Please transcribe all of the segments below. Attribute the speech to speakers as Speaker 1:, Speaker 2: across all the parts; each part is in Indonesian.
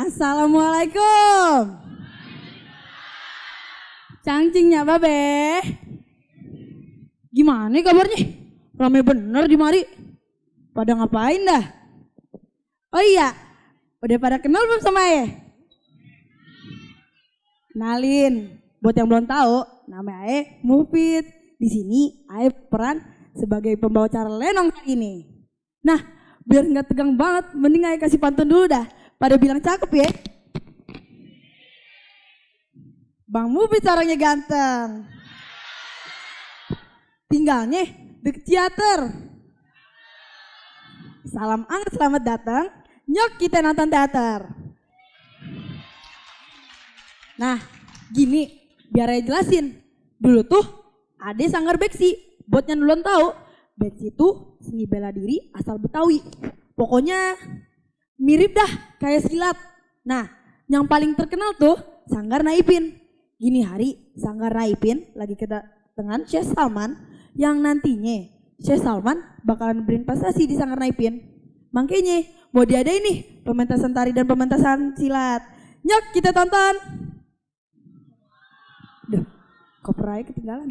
Speaker 1: Assalamualaikum. Cangcingnya babe. Gimana kabarnya? Rame bener di mari. Pada ngapain dah? Oh iya, udah pada kenal belum sama Ae? Kenalin, buat yang belum tahu, nama Ae Mufid. Di sini Ae peran sebagai pembawa acara lenong kali ini. Nah, biar nggak tegang banget, mending Ae kasih pantun dulu dah. Pada bilang cakep ya. Bang Mufid caranya ganteng. Tinggalnya deket teater. Salam anget selamat datang. Nyok kita nonton teater. Nah, gini biar Ae jelasin. Dulu tuh ada sanggar beksi. Buat yang belum tahu, beksi itu seni bela diri asal Betawi. Pokoknya mirip dah kayak silat. Nah, yang paling terkenal tuh Sanggar Naipin. Gini hari Sanggar Naipin lagi kedatangan Syekh Salman yang nantinya Syekh Salman bakalan berinvestasi di Sanggar Naipin. Makanya mau diadain nih pementasan tari dan pementasan silat. Nyok kita tonton. Duh, copyright ketinggalan.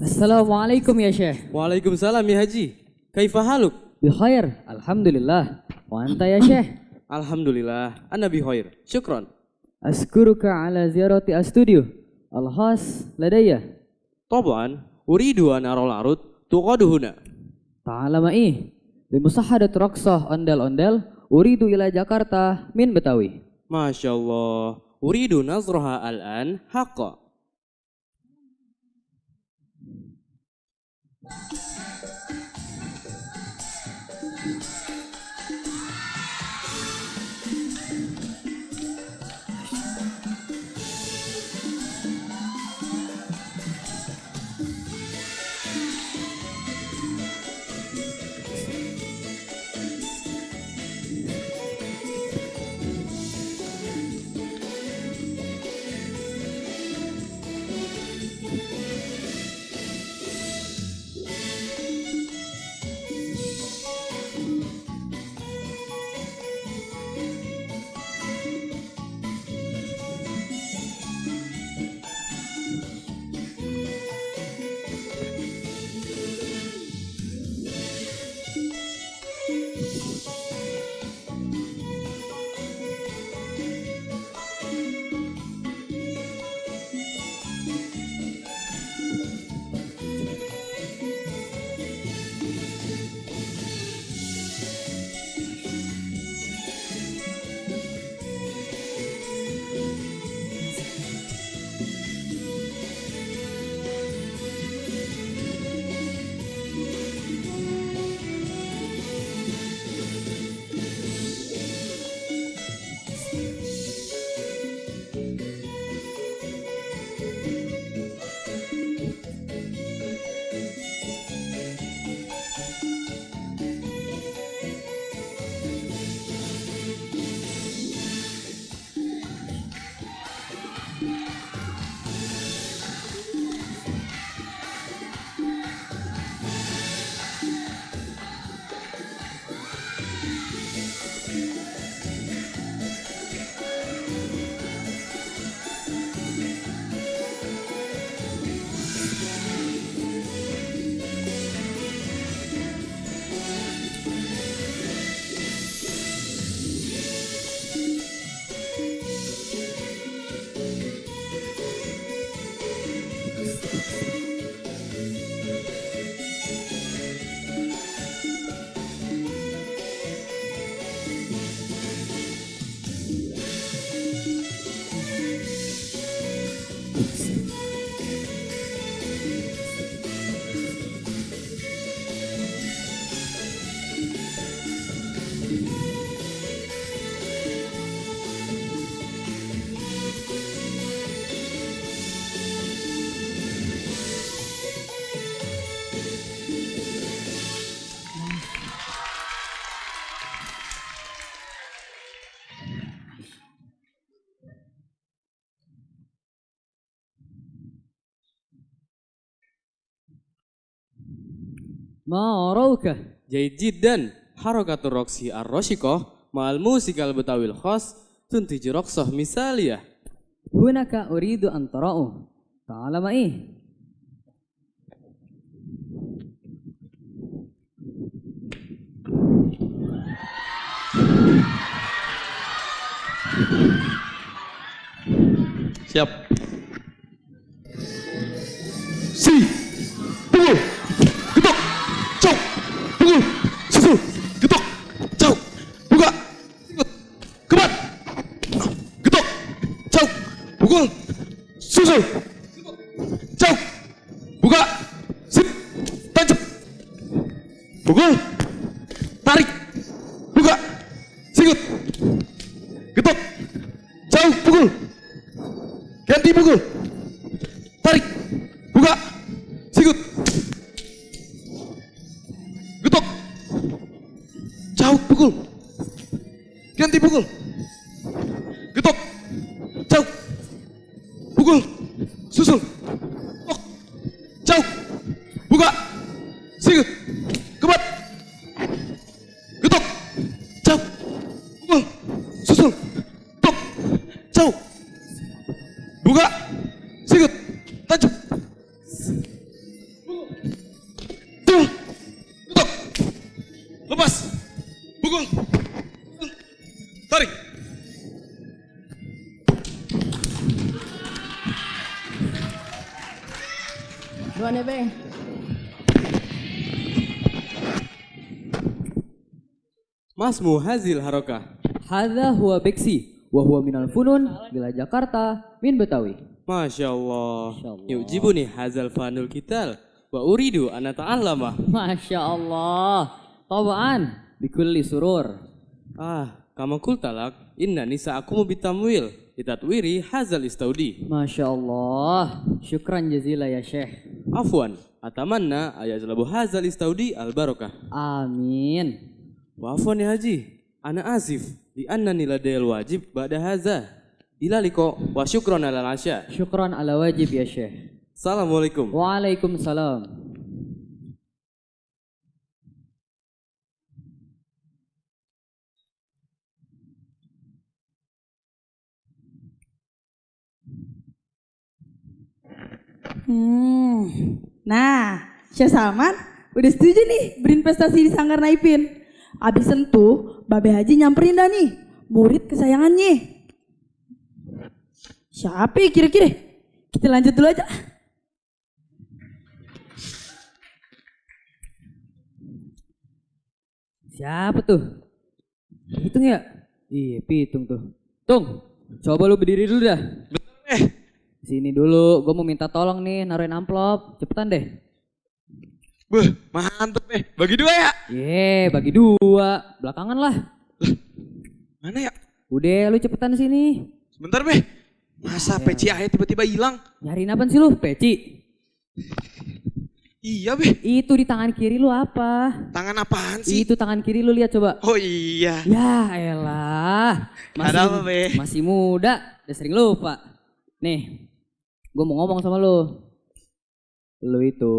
Speaker 2: Assalamualaikum ya Syekh.
Speaker 3: Waalaikumsalam ya Haji. Kaifa haluk?
Speaker 2: Bikhair, alhamdulillah. Wa anta ya Syekh.
Speaker 3: Alhamdulillah, ana bikhair. Syukran.
Speaker 2: Askuruka ala ziyarati astudio. Al-khas ladayya.
Speaker 3: Taban, uridu an aral arud tuqadu huna.
Speaker 2: Ta'ala ma'i. Limusahadat raqsah ondel-ondel. Uridu ila Jakarta min Betawi.
Speaker 3: Masya Allah, uridu nazraha al-an haqqa.
Speaker 2: Ma rauka?
Speaker 3: Jaid jiddan. Harakatur roksi ar-roshikoh ma'al musikal betawil khas tuntiju roksoh misaliyah.
Speaker 2: Hunaka uridu an tara'u. Ta'ala ma'i.
Speaker 4: Siap. Si. Pukul. Getok. Cok. Pukul. Susul. Getok. Cok. Buka. Sikut. Kebat. Getok. Cok. Pukul. Susul. Getok. Cok. Buka. Sip. Tancap. Pukul. Tarik. Buka. Sikut. Getok. Jauh. Pukul. Ganti pukul. Tarik. Buka. Sikut. Getok. Jauh pukul. Ganti pukul. Getok. Jauh. Pukul. Susul. Getok. Jauh. Buka. Sikut. Kebat. Getok. Jauh. Pukul. Susul. Getok. Jauh. Buka. Sikut. Tancap. Tung. Getok. Lepas. Pukul. Tarik.
Speaker 1: Duluan ya, Bang.
Speaker 3: Masmu hazil harokah.
Speaker 2: Hadza huwa beksi. Wa huwa minal funun bila Jakarta min Betawi.
Speaker 3: Masya Allah.
Speaker 2: Masya Allah.
Speaker 3: Yujibuni hazal fanul kital. Wa uridu an ata'allama.
Speaker 2: Masya Allah. Tabaan. Bikulli surur.
Speaker 3: Kama kultalak. Inna nisa akumu bitamwil. Itatwiri hazal istaudi.
Speaker 2: Masya Allah. Syukran jazila ya Syekh.
Speaker 3: Afwan. Atamanna ayazlabu hazal istaudi al barokah.
Speaker 2: Amin.
Speaker 3: Wa afwan ya haji. Ana asif. Di annani ladayal wajib ba'da haza. Ila liko wa syukron ala asya.
Speaker 2: Syukran ala wajib ya Syekh.
Speaker 3: Assalamualaikum.
Speaker 2: Waalaikumsalam.
Speaker 1: Nah, Syekh Salman udah setuju nih berinvestasi di Sanggar Naipin. Abis sentuh, Babe Haji nyamperin dah nih murid kesayangannya. Siapa ya kira-kira? Kita lanjut dulu aja.
Speaker 2: Siapa tuh? Hitung ya? Iya, pitung tuh. Tung, coba lu berdiri dulu dah. Sini dulu, gue mau minta tolong nih naruhin amplop. Cepetan deh.
Speaker 4: Beuh, mantep Bagi dua ya?
Speaker 2: Bagi dua. Belakangan lah.
Speaker 4: Mana ya?
Speaker 2: Udah, lu cepetan sini.
Speaker 4: Sebentar Masa peci ayah tiba-tiba hilang?
Speaker 2: Nyariin apaan sih lu? Peci?
Speaker 4: Iya
Speaker 2: Itu di tangan kiri lu apa?
Speaker 4: Tangan apaan sih?
Speaker 2: Itu tangan kiri lu lihat coba.
Speaker 4: Oh iya.
Speaker 2: Ya elah.
Speaker 4: Ada apa
Speaker 2: Masih muda, udah sering lupa. Nih, gue mau ngomong sama lu. Lu itu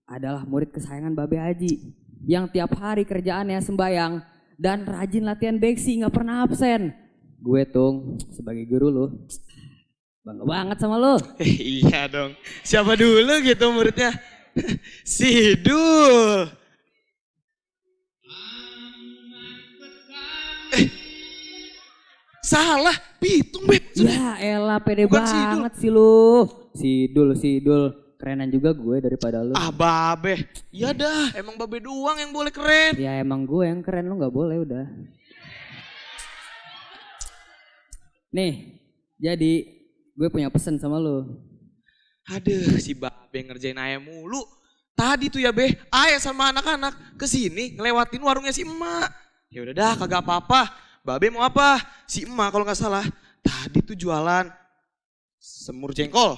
Speaker 2: adalah murid kesayangan Babe Haji. Yang tiap hari kerjaannya sembayang dan rajin latihan beksi, gak pernah absen. Gue Tung, sebagai guru lu, bangga banget sama lu.
Speaker 4: Iya dong. Siapa dulu gitu muridnya? Sidul. Salah, pitung
Speaker 2: Ya elah pede
Speaker 4: Bukan
Speaker 2: banget sih lu. Sidul. Kerenan juga gue daripada lu.
Speaker 4: Babe. Iya dah, emang Babe doang yang boleh keren.
Speaker 2: Ya emang gue yang keren, lu gak boleh udah. Nih, jadi gue punya pesan sama lu.
Speaker 4: Aduh, si Babe ngerjain ayah mulu. Tadi tuh ya ayah sama anak-anak kesini ngelewatin warungnya si emak. Ya udah dah, kagak apa-apa. Babe mau apa? Si emak kalau nggak salah tadi tuh jualan semur jengkol,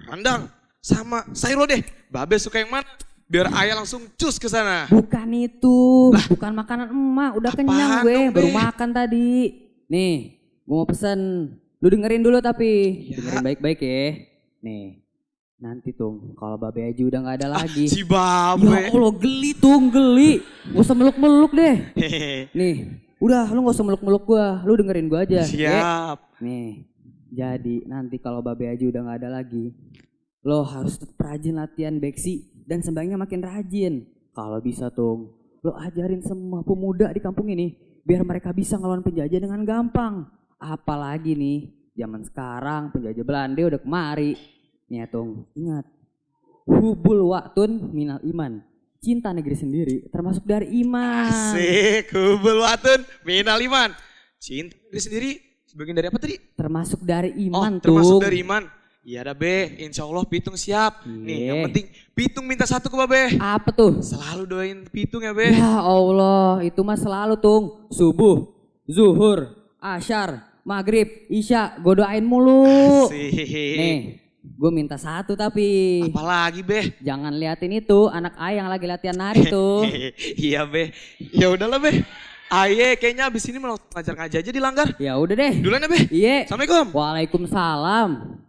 Speaker 4: rendang, sama sayur deh. Babe suka yang mana? Biar ayah langsung cus ke sana.
Speaker 2: Bukan itu, bukan makanan emak. Udah kenyang
Speaker 4: Apaan
Speaker 2: gue,
Speaker 4: dong,
Speaker 2: baru
Speaker 4: Be?
Speaker 2: makan tadi. Nih, gue mau pesen. Lu dengerin dulu tapi,
Speaker 4: Ya.
Speaker 2: dengerin baik-baik ya. Nih, Nanti Tung, kalau Babe Haji udah nggak ada lagi.
Speaker 4: Si
Speaker 2: Ya
Speaker 4: Babe.
Speaker 2: Allah geli Tung, geli. Gak usah meluk-meluk deh. Nih, udah lu gak usah meluk-meluk gua, lu dengerin gua aja.
Speaker 4: Siap.
Speaker 2: Nih, jadi nanti kalau Babe Haji udah gak ada lagi, lo harus tetap rajin latihan beksi dan sembahyangnya makin rajin. Kalau bisa Tung, lo ajarin semua pemuda di kampung ini biar mereka bisa ngelawan penjajah dengan gampang. Apalagi nih, zaman sekarang penjajah Belanda udah kemari. Nih ya Tung, ingat, hubul waktun minal iman. Cinta negeri sendiri termasuk dari iman.
Speaker 4: Asik, hubul watun minal iman. Cinta negeri sendiri sebagian dari apa tadi?
Speaker 2: Termasuk dari iman Tung.
Speaker 4: Termasuk dari iman. Iya dah Be, insya Allah Pitung siap. Nih yang penting Pitung minta satu ke Babe.
Speaker 2: Apa tuh?
Speaker 4: Selalu doain Pitung ya Be.
Speaker 2: Ya Allah, itu mah selalu Tung. Subuh, zuhur, asyar, maghrib, isya, gue doain mulu.
Speaker 4: Asik.
Speaker 2: Nih, gue minta satu tapi.
Speaker 4: Apalagi Be?
Speaker 2: Jangan liatin itu, anak ayah yang lagi latihan nari tuh.
Speaker 4: Iya Be. Ya udahlah Be. Aye, kayaknya abis ini mau ngajar-ngajar aja di Langgar.
Speaker 2: Ya udah deh.
Speaker 4: Duluan ya Be.
Speaker 2: Iya.
Speaker 4: Assalamualaikum.
Speaker 2: Waalaikumsalam.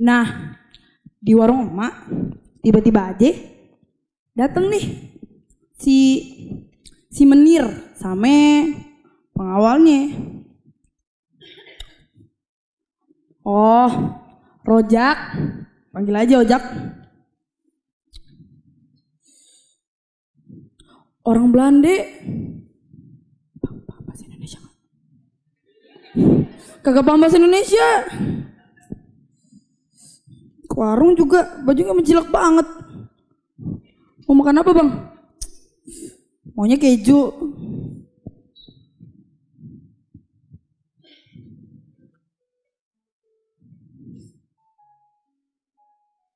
Speaker 1: Nah, di warung emak tiba-tiba aja dateng nih si Menir sama pengawalnya. Oh, Rojak. Panggil aja Ojak. Orang Belanda. Paham bahasa Indonesia nggak? Kagak paham bahasa Indonesia. Ke warung juga bajunya menjilat banget. Mau makan apa bang? Maunya keju.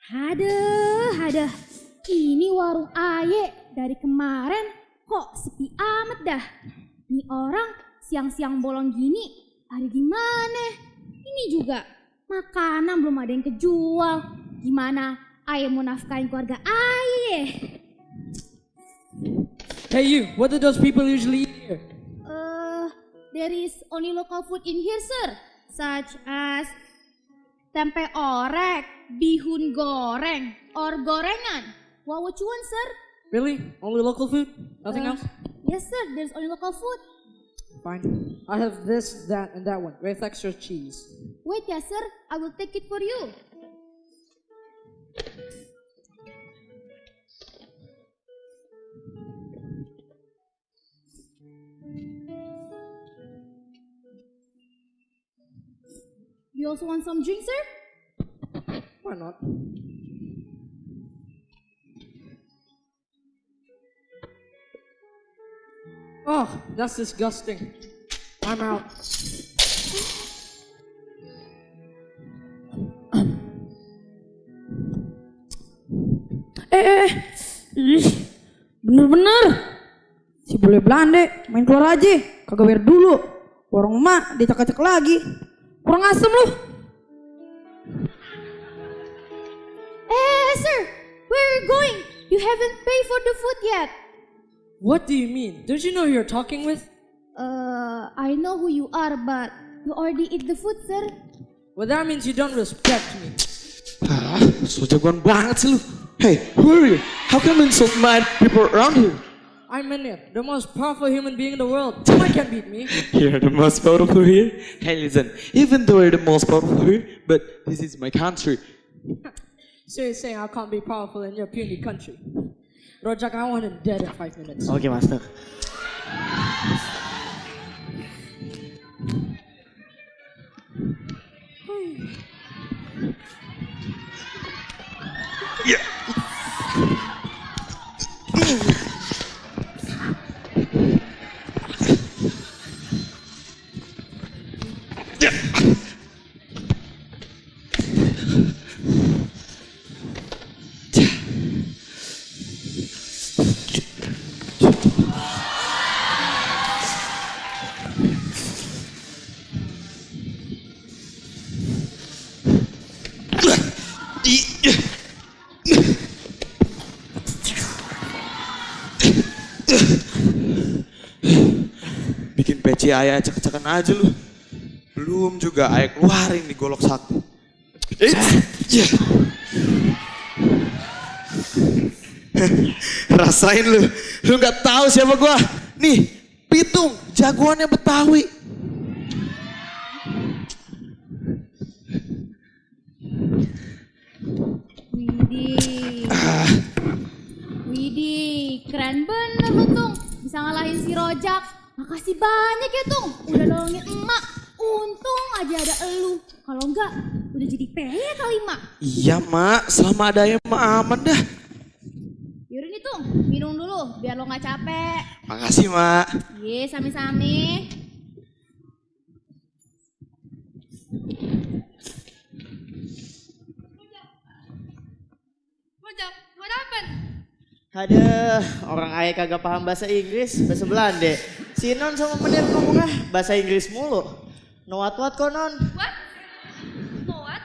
Speaker 5: Aduh, ini warung Aye dari kemarin kok sepi amat dah. Ini orang siang-siang bolong gini, ada di mana? Ini juga makanan belum ada yang kejual. Gimana Aye mau nafkahin keluarga Aye?
Speaker 6: Hey you, what do those people usually eat here?
Speaker 5: There is only local food in here, sir, such as tempe orek, bihun goreng, or gorengan. What would you want, sir?
Speaker 6: Really? Only local food? Nothing else?
Speaker 5: Yes, sir. There's only local food.
Speaker 6: Fine. I have this, that, and that one with extra cheese.
Speaker 5: Wait, yes, sir. I will take it for you. You also want some drink, sir?
Speaker 6: Why not? Oh, that's disgusting. I'm out.
Speaker 1: Ih, bener-bener. Si bule Belanda main keluar aja, kagak bayar dulu. Warung emak dicek-cek lagi. Kurang asem lu.
Speaker 5: Sir, where are you going? You haven't paid for the food yet.
Speaker 6: What do you mean? Don't you know who you're talking with?
Speaker 5: I know who you are, but you already eat the food, sir.
Speaker 6: Well, that means you don't respect me.
Speaker 4: Hah? So jagoan banget sih lu. Hey, who are you? How come you insult my people around here?
Speaker 6: I'm Menir, the most powerful human being in the world. Someone can beat me.
Speaker 4: You're the most powerful here? Hey, listen, even though you're the most powerful here, but this is my country.
Speaker 6: So you're saying I can't be powerful in your puny country? Rojak, I want him dead in 5 minutes.
Speaker 7: Oke, Master.
Speaker 4: Bikin peci ayah acak-acakan aja lu. Belum juga ayah keluarin di golok satu. Rasain lu. Lu nggak tahu siapa gua. Nih, Pitung, jagoannya Betawi.
Speaker 5: Widih, keren bener lu Tung, bisa ngalahin si Rojak. Makasih banyak ya Tung, udah nolongin emak. Untung aja ada elu, kalau enggak udah jadi PE kali mak.
Speaker 4: Iya mak, selama ada ayah mak aman dah.
Speaker 5: Yaudah nih Tung, minum dulu biar lo gak capek.
Speaker 4: Makasih mak.
Speaker 5: Ye, sami-sami.
Speaker 8: Rojak, what happened?
Speaker 7: Aduh, orang ayah kagak paham bahasa Inggris, bahasa Belanda. Si Non sama Menir ngomongnya bahasa Inggris mulu. No what kok Non?
Speaker 8: What? No, what?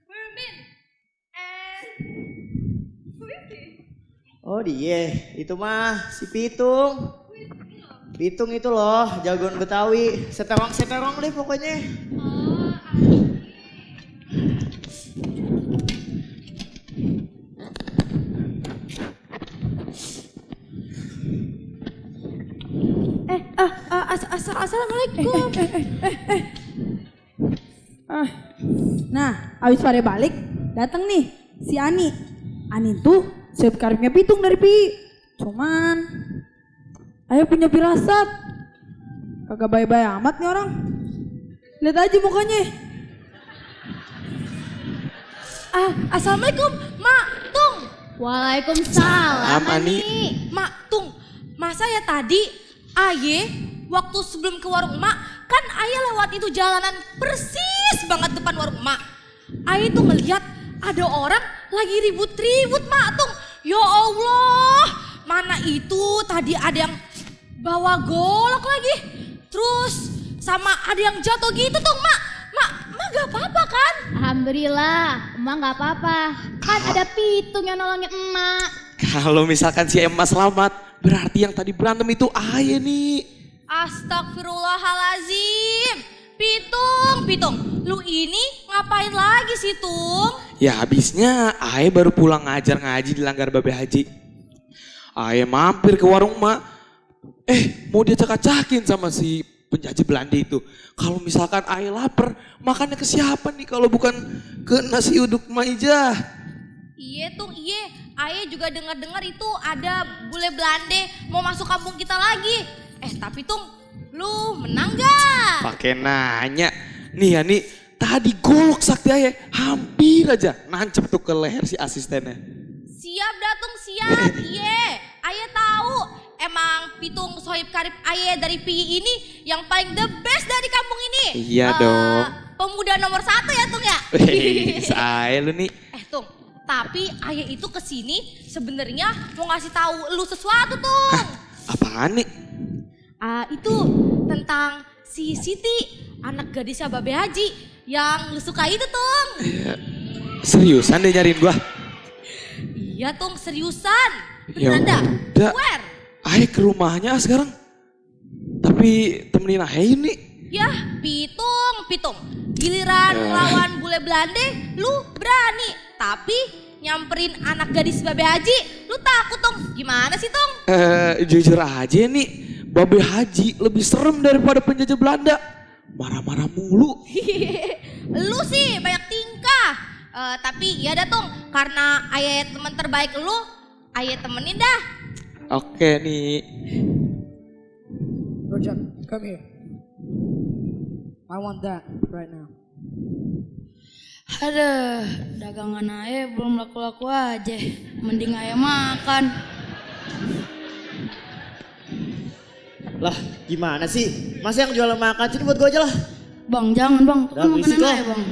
Speaker 8: Where you been? And who is he?
Speaker 7: Oh dia, itu mah si Pitung. Pitung itu loh, jagoan Betawi. Seterong deh pokoknya.
Speaker 8: Oh, I see.
Speaker 5: Assalamualaikum.
Speaker 1: Nah, abis pada balik, datang nih si Ani. Ani tuh Sohib Karibnya Pitung dari Pi. Cuman, ayo punya firasat. Kagak baik-baik amat nih orang. Lihat aja mukanya.
Speaker 8: Assalamualaikum, Mak Tung.
Speaker 5: Waalaikumsalam,
Speaker 4: Ani.
Speaker 8: Mak Tung, masa ya tadi Aye waktu sebelum ke warung Mak kan Aye lewat itu jalanan persis banget depan warung Mak. Aye tuh ngeliat ada orang lagi ribut-ribut Mak Tung. Ya Allah, mana itu tadi ada yang bawa golok lagi. Terus sama ada yang jatuh gitu Tung Mak. Mak gak apa-apa kan?
Speaker 5: Alhamdulillah, emak gak apa-apa. Kan ada Pitung yang nolongin emak.
Speaker 4: Kalau misalkan si Emma selamat, berarti yang tadi berantem itu Aye nih.
Speaker 8: Astagfirullahalazim. Pitung, lu ini ngapain lagi sih Tung?
Speaker 4: Ya habisnya Aye baru pulang ngajar ngaji di Langgar Babe Haji. Aye mampir ke warung Mak. Mau diacak-acakin sama si penjajah Belanda itu. Kalau misalkan Aye lapar, makannya ke siapa nih kalau bukan ke nasi uduk Maijah?
Speaker 8: Iya Tung, iya. Aye juga dengar-dengar itu ada bule Belanda mau masuk kampung kita lagi. Tapi Tung, lu menang gak?
Speaker 4: Pakai nanya. Nih ya nih, tadi golok sakti Aye hampir aja nancep tuh ke leher si asistennya.
Speaker 8: Siap dah Tung, siap. Iya, Aye tahu. Emang Pitung Sohib Karib Aye dari PI ini yang paling the best dari kampung ini.
Speaker 4: Iya dong.
Speaker 8: Pemuda nomor 1 ya Tung ya.
Speaker 4: Saya lu nih.
Speaker 8: Tung, tapi Aye itu kesini sebenarnya mau ngasih tahu lu sesuatu Tung.
Speaker 4: Apaan nih?
Speaker 8: Itu tentang si Siti, anak gadisnya Babe Haji yang lu suka itu Tung.
Speaker 4: Seriusan deh nyariin gua?
Speaker 8: Iya Tung, seriusan.
Speaker 4: Ya
Speaker 8: Beneran dah?
Speaker 4: udah.
Speaker 8: Swear.
Speaker 4: Aye ke rumahnya sekarang. Tapi temenin Aye nih.
Speaker 8: Ya, Pitung. Giliran lawan bule Belanda, lu berani. Tapi nyamperin anak gadis Babe Haji, lu takut Tung. Gimana sih Tung?
Speaker 4: Jujur aja nih, Babe Haji lebih serem daripada penjajah Belanda. Marah-marah mulu.
Speaker 8: Lu sih banyak tingkah. Tapi ya dah Tung, karena Aye teman terbaik lu, Aye temenin dah.
Speaker 4: Oke nih.
Speaker 6: Rojak, come here. I want that right now.
Speaker 9: Aduh, dagangan Aye belum laku-laku aja. Mending Aye makan.
Speaker 7: Lah gimana sih? Masa yang jualan makan sini buat gue aja lah.
Speaker 9: Bang, jangan bang.
Speaker 7: Udah,
Speaker 9: Kan
Speaker 7: berisik
Speaker 9: makanan
Speaker 7: lo.
Speaker 9: Aye bang.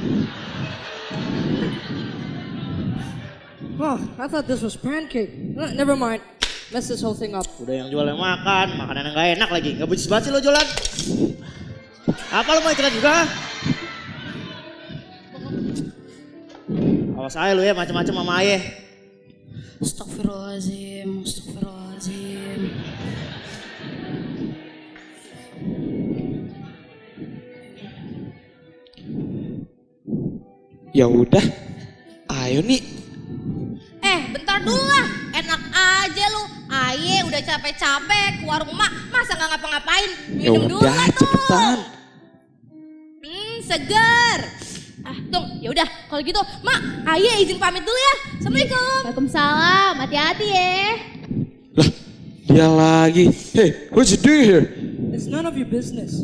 Speaker 6: Oh, I thought this was pancake. Never mind. Mess this whole thing up.
Speaker 7: Udah yang jualan makan, makanan yang gak enak lagi. Gak becus banget sih lo jualan. Apa lo mau ikutan juga? Awas aja lo ya macam-macam sama Aye.
Speaker 9: Astagfirullahaladzim.
Speaker 4: Ya udah. Ayo nih.
Speaker 8: Bentar dulu lah. Enak aja lu. Aye udah capek-capek ke warung Mak, masa nggak ngapa-ngapain? Minum dulu
Speaker 4: Yaudah,
Speaker 8: lah tuh.
Speaker 4: cepetan.
Speaker 8: Seger. Tung, ya udah kalau gitu Mak, Aye izin pamit dulu ya. Assalamualaikum.
Speaker 5: Waalaikumsalam, hati-hati ya.
Speaker 4: Lah, dia lagi. Hey, what you doing here?
Speaker 6: It's none of your business.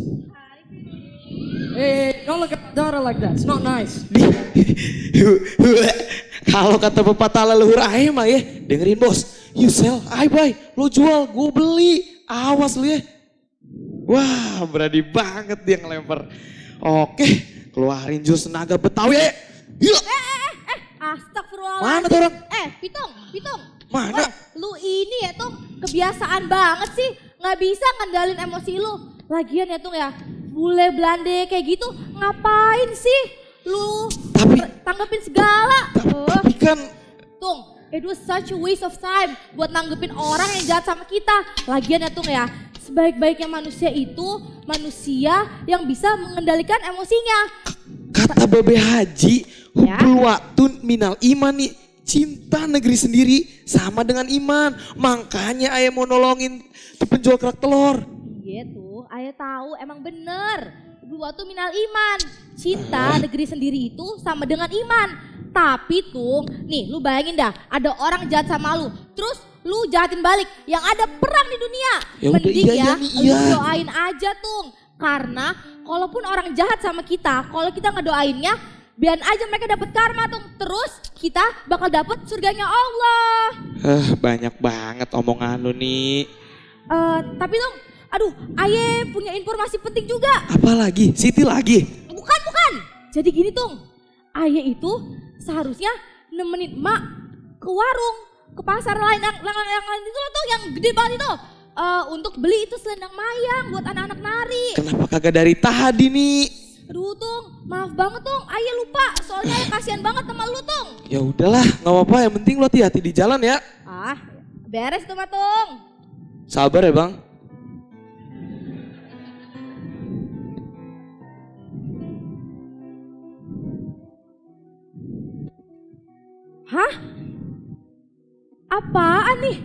Speaker 6: Hey, don't look at my daughter like that. It's not nice.
Speaker 4: Kalau kata pepatah leluhur Aye mah ya, dengerin bos. You sell, I buy. Lo jual, gue beli. Awas lu ya. Wah, berani banget dia ngelempar. Oke, keluarin jurus tenaga Betawi. Yuk.
Speaker 8: Astagfirullahaladzim.
Speaker 4: Mana tuh orang?
Speaker 8: Pitung.
Speaker 4: Mana?
Speaker 8: Weh, lu ini ya Tung, kebiasaan banget sih. Nggak bisa ngendalin emosi lu. Lagian ya Tung ya, bule Belanda kayak gitu ngapain sih? Lu tanggepin segala.
Speaker 4: Tapi kan
Speaker 8: Tung, it was such a waste of time buat nanggepin orang yang jahat sama kita. Lagian ya Tung ya, sebaik-baiknya manusia itu manusia yang bisa mengendalikan emosinya.
Speaker 4: kata Babe Haji, hubbul waktun minal iman nih. Cinta negeri sendiri sama dengan iman. Makanya Ayah mau nolongin tuh penjual kerak telur.
Speaker 8: Iya tuh,
Speaker 5: Ayah tahu emang bener. Dua tuh minal iman. Cinta negeri sendiri itu sama dengan iman. Tapi Tung, nih lu bayangin dah, ada orang jahat sama lu, terus lu jahatin balik, yang ada perang di dunia.
Speaker 4: Ya udah,
Speaker 5: Mending
Speaker 4: iya nih,
Speaker 5: lu doain aja Tung. Karena kalaupun orang jahat sama kita, kalau kita ngedoainnya, biar aja mereka dapat karma Tung. Terus kita bakal dapat surganya Allah.
Speaker 4: Banyak banget omongan lu nih.
Speaker 5: Tapi Tung, aduh, Aye punya informasi penting juga.
Speaker 4: Apa lagi? Siti lagi?
Speaker 5: Bukan. Jadi gini Tung, Aye itu seharusnya nemenin emak ke warung, ke pasar lain yang lain itu loh Tung, yang gede banget itu. Untuk beli itu selendang mayang buat anak-anak nari.
Speaker 4: Kenapa kagak dari tadi nih?
Speaker 5: Aduh Tung, maaf banget Tung, Aye lupa. Soalnya Aye kasihan banget sama lu Tung.
Speaker 4: Ya udahlah, nggak apa-apa. Yang penting lo hati-hati di jalan ya.
Speaker 5: Beres tuh mah Tung.
Speaker 4: Sabar ya bang.
Speaker 5: Hah? Apaan nih?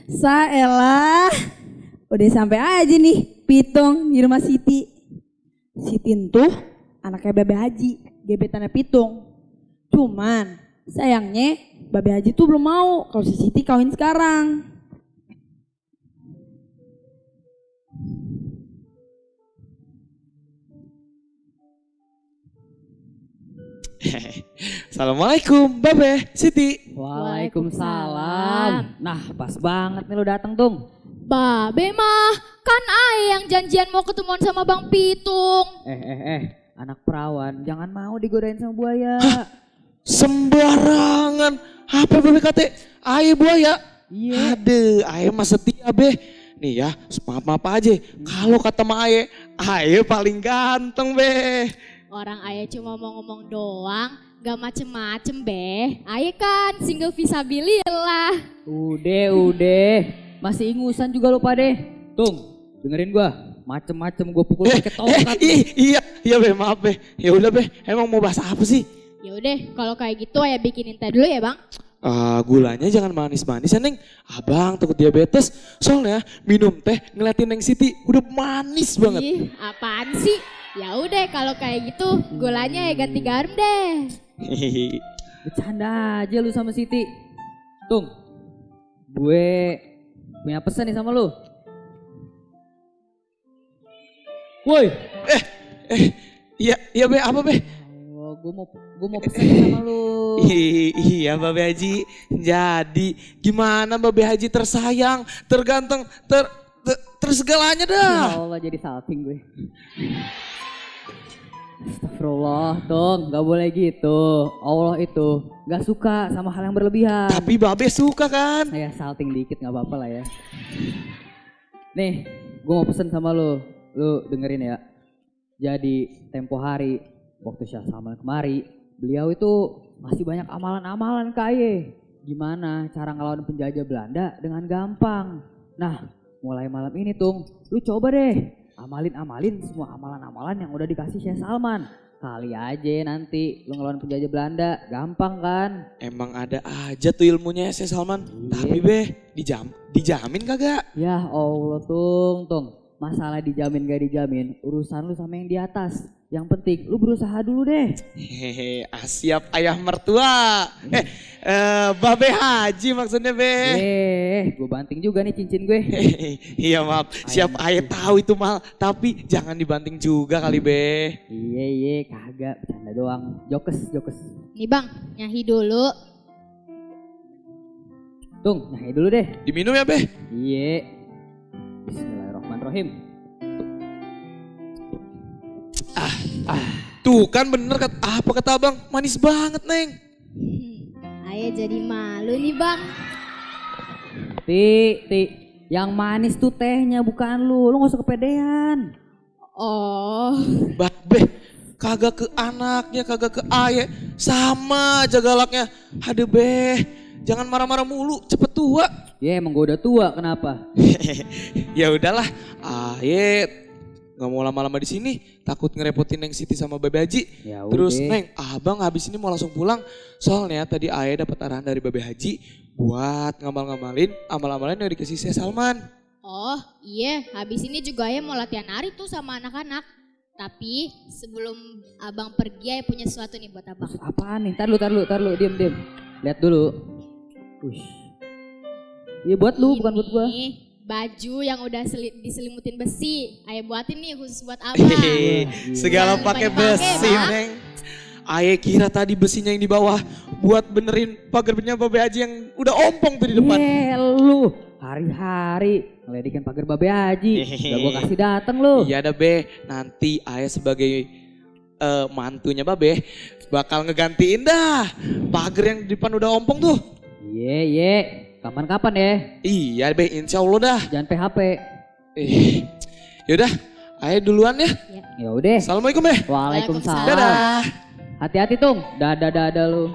Speaker 1: Saelah, udah sampai aja nih Pitung di rumah Siti. Siti tuh anaknya Babe Haji, gebetannya Pitung. Cuman sayangnya Babe Haji tuh belum mau kalau si Siti kawin sekarang.
Speaker 4: Assalamualaikum Babe, Siti.
Speaker 2: Waalaikumsalam. Nah, pas banget nih lu datang, Tung.
Speaker 5: Babe mah, kan Ae yang janjian mau ketemuan sama Bang Pitung.
Speaker 2: Anak perawan, jangan mau digodain sama buaya.
Speaker 4: Sembarangan. Apa Babe kate? Aye buaya.
Speaker 2: Iya.
Speaker 4: Aduh, Aye mah setia be. Nih ya, maaf aja. Kalau kata Ma Aye paling ganteng be.
Speaker 5: Orang Ayah cuma mau ngomong doang, gak macem-macem be. Ayah kan single visabilillah.
Speaker 2: Udah. Masih ingusan juga lu pade. Tung, dengerin gua. Macem-macem gua pukul pakai tongkat.
Speaker 4: Iya be, maaf be. Ya udah be, emang mau bahas apa sih?
Speaker 5: Ya udah, kalau kayak gitu Ayah bikinin teh dulu ya bang.
Speaker 4: Gulanya jangan manis-manis ya Neng. Abang takut diabetes. Soalnya minum teh ngeliatin Neng Siti udah manis banget.
Speaker 5: Ih, apaan sih? Ya udah kalau kayak gitu gulanya ya ganti garam deh.
Speaker 2: Bercanda aja lu sama Siti. Tung, gue punya pesan nih sama lu. Woi.
Speaker 4: Iya be, apa be?
Speaker 2: Gue mau pesan nih sama lu.
Speaker 4: Iya Babe Haji. Jadi gimana Babe Haji tersayang, terganteng, tersegalanya dah.
Speaker 2: Ya Allah jadi salting gue. Astagfirullah dong, gak boleh gitu. Allah itu gak suka sama hal yang berlebihan.
Speaker 4: Tapi Babe suka kan?
Speaker 2: Ya salting dikit gak apa-apa lah ya. Nih, gue mau pesen sama lu dengerin ya. Jadi tempo hari waktu Syah Salman kemari, beliau itu masih banyak amalan-amalan ke Aye. Gimana cara ngelawan penjajah Belanda dengan gampang. Nah, mulai malam ini Tung, lu coba deh amalin semua amalan-amalan yang udah dikasih Syekh Salman. Kali aja nanti lu ngelawan penjajah Belanda, gampang kan?
Speaker 4: Emang ada aja tuh ilmunya ya Syekh Salman. Tapi be, dijamin kagak?
Speaker 2: Ya Allah Tung. Masalah dijamin gak dijamin, urusan lu sama yang di atas. Yang penting lu berusaha dulu deh.
Speaker 4: Hehehe, siap ayah mertua. Babe Haji maksudnya be.
Speaker 2: Gue banting juga nih cincin gue.
Speaker 4: Iya maaf, siap ayah tahu itu mal. Tapi jangan dibanting juga kali be.
Speaker 2: Iya, kagak, bercanda doang. Jokes.
Speaker 5: Nih bang, nyahi dulu.
Speaker 2: Tung, nyahi dulu deh.
Speaker 4: Diminum ya be.
Speaker 2: Iya. Bismillahirrahmanirrahim.
Speaker 4: Tuh kan bener apa kata abang, manis banget Neng.
Speaker 5: Ayah jadi malu nih bang.
Speaker 2: Ti, yang manis tuh tehnya bukan lu gak usah kepedean.
Speaker 5: Oh.
Speaker 4: Babe, kagak ke anaknya, kagak ke ayah, sama aja galaknya. Aduh be, jangan marah-marah mulu, cepet tua.
Speaker 2: Ya emang gue udah tua, kenapa?
Speaker 4: Ya udahlah, nggak mau lama-lama di sini, takut ngerepotin Neng Siti sama Babe Haji.
Speaker 2: Ya
Speaker 4: Terus
Speaker 2: udah.
Speaker 4: Neng, abang habis ini mau langsung pulang. Soalnya tadi Ayah dapat arahan dari Babe Haji buat ngamal-ngamalin amal-amalan yang dikasih Syekh Salman.
Speaker 5: Oh iya, habis ini juga Ayah mau latihan nari tuh sama anak-anak. Tapi sebelum abang pergi Ayah punya sesuatu nih buat abang.
Speaker 2: Apaan nih? Tar lu, diem. Lihat dulu. Wih. Iya buat lu, bukan buat gua.
Speaker 5: Ini baju yang udah diselimutin besi. Ayah buatin nih khusus buat abang.
Speaker 4: Segala
Speaker 5: Jangan
Speaker 4: pakai
Speaker 5: lupa dipakai,
Speaker 4: besi
Speaker 5: Bang.
Speaker 4: Neng. Ayah kira tadi besinya yang di bawah buat benerin pagarnya Babe Haji yang udah ompong tuh di depan.
Speaker 2: Lu hari-hari ngeledekin pagar Babe Haji. Udah gua kasih dateng lu.
Speaker 4: Iya dah be, nanti Ayah sebagai mantunya Babe bakal ngegantiin dah pagar yang di depan udah ompong tuh.
Speaker 2: Iya. Kapan-kapan ya.
Speaker 4: Iya be, insya Allah dah.
Speaker 2: Jangan PHP.
Speaker 4: Yaudah, Ayah duluan ya.
Speaker 2: Ya udah.
Speaker 4: Assalamualaikum be.
Speaker 2: Waalaikumsalam.
Speaker 4: Dadah.
Speaker 2: Hati-hati Tung. Dadah lu.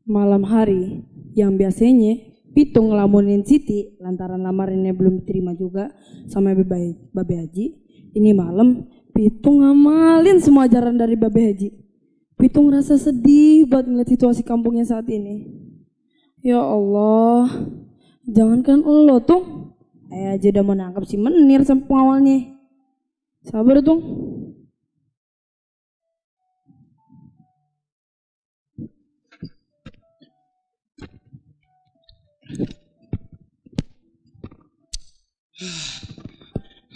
Speaker 1: Malam hari yang biasanya Pitung ngelamunin Siti lantaran lamarannya belum diterima juga sama Babe Haji. Ini malam Pitung ngamalin semua ajaran dari Babe Haji. Pitung rasa sedih buat ngeliat situasi kampungnya saat ini. Ya Allah, jangankan lo Tung, ayah aja udah mau nangkap si Menir sama pengawalnya. Sabar Tung.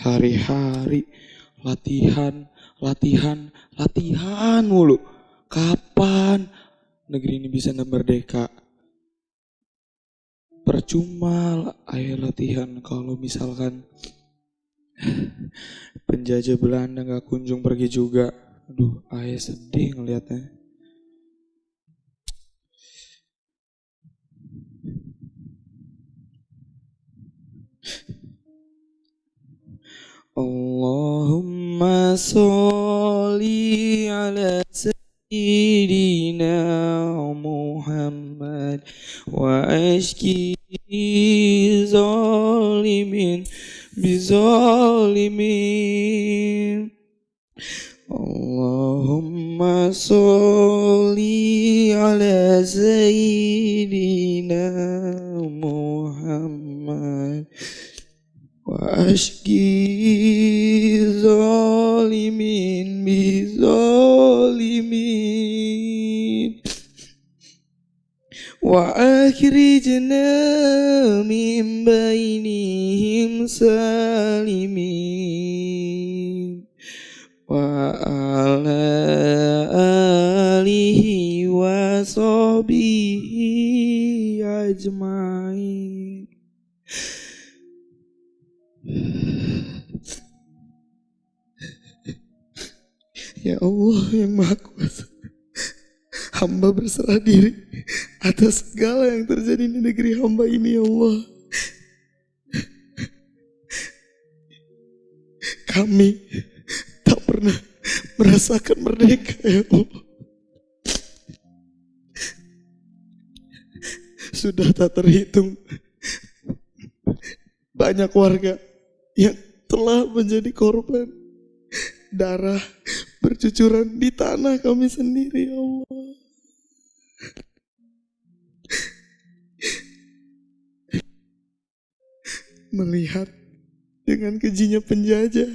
Speaker 4: Hari-hari latihan mulu. Kapan negeri ini bisa merdeka? Percuma ayah latihan kalau misalkan penjajah Belanda gak kunjung pergi juga. Aduh, ayah sedih ngelihatnya. Allahumma sholli ala sayyidina Muhammad wa ashki zalimin bizalimin. Allahumma sholli ala sayyidina Muhammad وأشكي ظالمين بظالمين وأخرجنا من بينهم سالمين وعلى آله وصحبه أجمعين. Ya Allah yang Maha Kuasa, hamba berserah diri atas segala yang terjadi di negeri hamba ini, ya Allah. Kami tak pernah merasakan merdeka, ya Allah. Sudah tak terhitung banyak warga yang telah menjadi korban darah bercucuran di tanah kami sendiri, ya Allah. Melihat dengan kejinya penjajah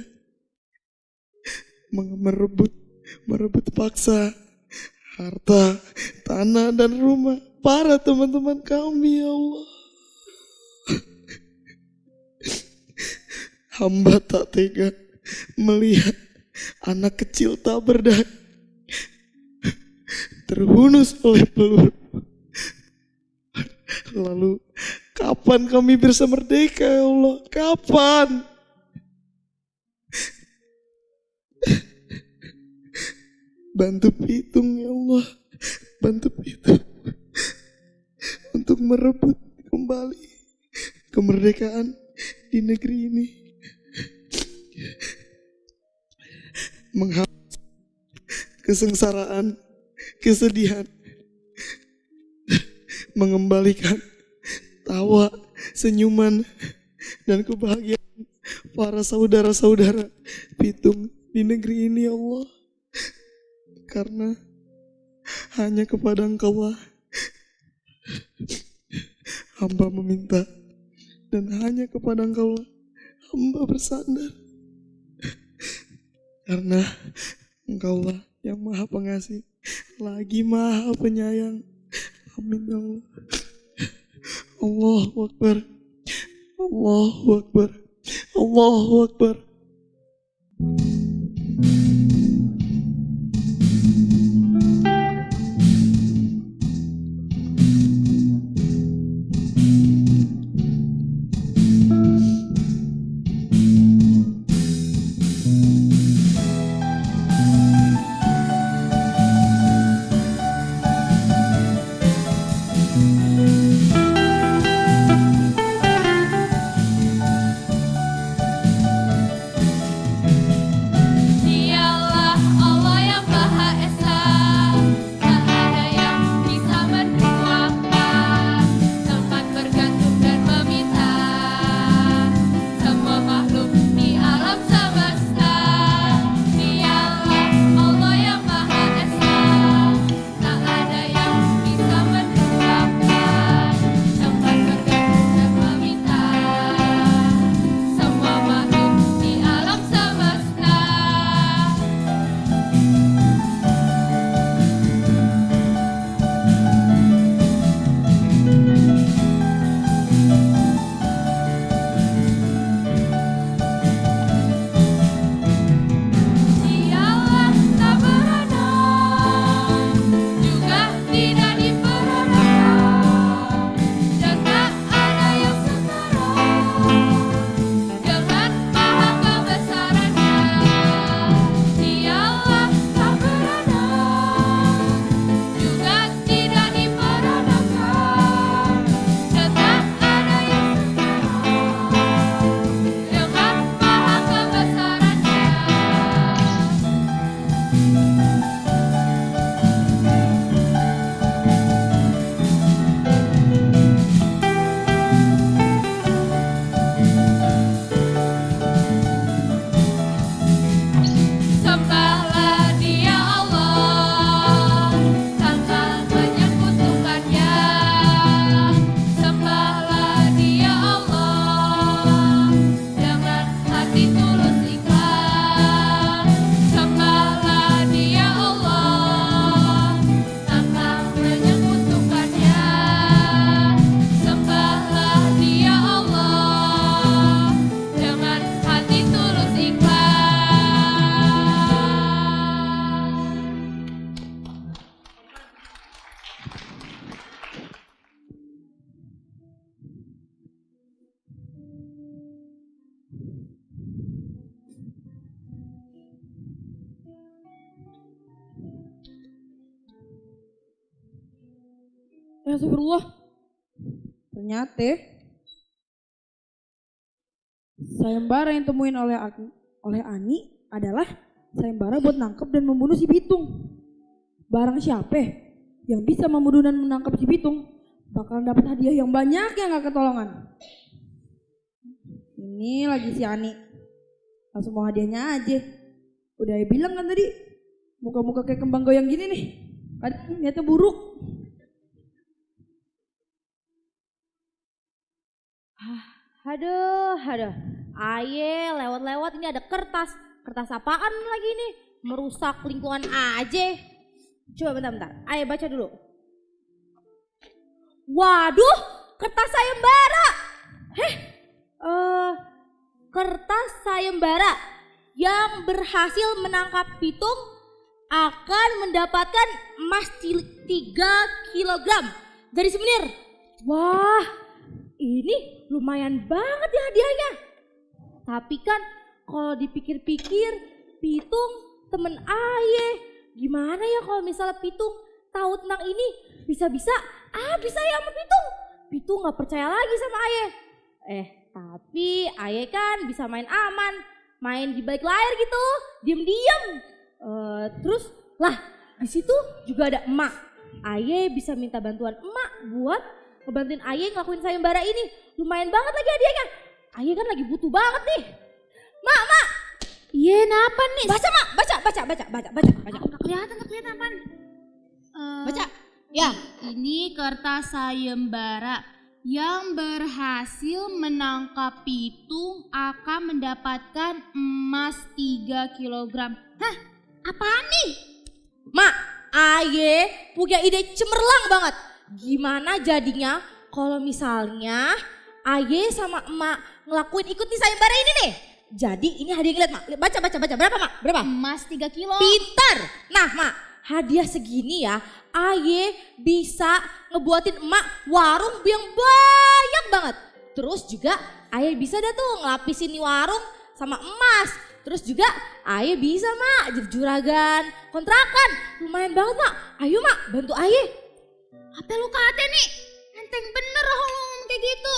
Speaker 4: merebut paksa harta, tanah dan rumah para teman-teman kami, ya Allah. Hamba tak tega melihat anak kecil tak berdaya terhunus oleh peluru. Lalu kapan kami bisa merdeka, ya Allah? Kapan? Bantu Pitung, ya Allah. Bantu Pitung untuk merebut kembali kemerdekaan di negeri ini. Menghapus kesengsaraan, kesedihan, mengembalikan tawa, senyuman, dan kebahagiaan para saudara-saudara Pitung di negeri ini, ya Allah. Karena hanya kepada Engkau hamba meminta, dan hanya kepada Engkau hamba bersandar. Karena Engkaulah yang Maha Pengasih, lagi Maha Penyayang. Amin, ya Allah. Allahu Akbar. Allahu Akbar. Allahu Akbar.
Speaker 1: Astagfirullah. Ternyata sayembara yang temuin oleh Ani adalah sayembara buat nangkep dan membunuh si Pitung. Barang siapa yang bisa membunuh dan menangkap si Pitung bakalan dapat hadiah yang banyak yang gak ketolongan. Ini lagi si Ani. Langsung mau hadiahnya aja. Udah ya bilang kan tadi, muka-muka kayak kembang goyang gini nih. Kadang niatnya buruk.
Speaker 5: Aduh. Aye, lewat-lewat ini ada kertas. Kertas apaan lagi nih? Merusak lingkungan aja. Coba bentar. Ayo baca dulu. Waduh, kertas sayembara. Kertas sayembara yang berhasil menangkap Pitung akan mendapatkan emas 3 kilogram dari Semenir. Wah, ini lumayan banget ya hadiahnya. Tapi kan kalau dipikir-pikir, Pitung temen Aye. Gimana ya kalau misalnya Pitung tahu tentang ini, bisa-bisa bisa ya sama Pitung. Pitung gak percaya lagi sama Aye. Tapi Aye kan bisa main aman, main di balik layar gitu, diem-diem. Terus lah di situ juga ada emak. Aye bisa minta bantuan emak buat ngebantuin Aye ngelakuin sayembara ini. Lumayan banget lagi hadiahnya. Aye kan lagi butuh banget nih. Mak. Iya, napa nih? Baca mak, baca. Nggak kelihatan apaan? Baca.
Speaker 10: Ya, ini kertas sayembara yang berhasil menangkap Pitung akan mendapatkan emas 3 kilogram.
Speaker 5: Hah? Apaan nih? Mak, Aye punya ide cemerlang banget. Gimana jadinya kalau misalnya Aye sama emak ngelakuin ikut nih sayembara ini nih? Jadi ini hadiah lihat mak. Baca. Berapa mak? Berapa?
Speaker 10: Emas 3 kilo.
Speaker 5: Pintar. Nah mak, hadiah segini ya Aye bisa ngebuatin emak warung yang banyak banget. Terus juga Aye bisa dah tuh ngelapisin nih warung sama emas. Terus juga Aye bisa mak jadi juragan kontrakan. Lumayan banget mak. Ayo mak bantu Aye.
Speaker 10: Apa lu kate nih? Enteng bener ngomong kayak gitu.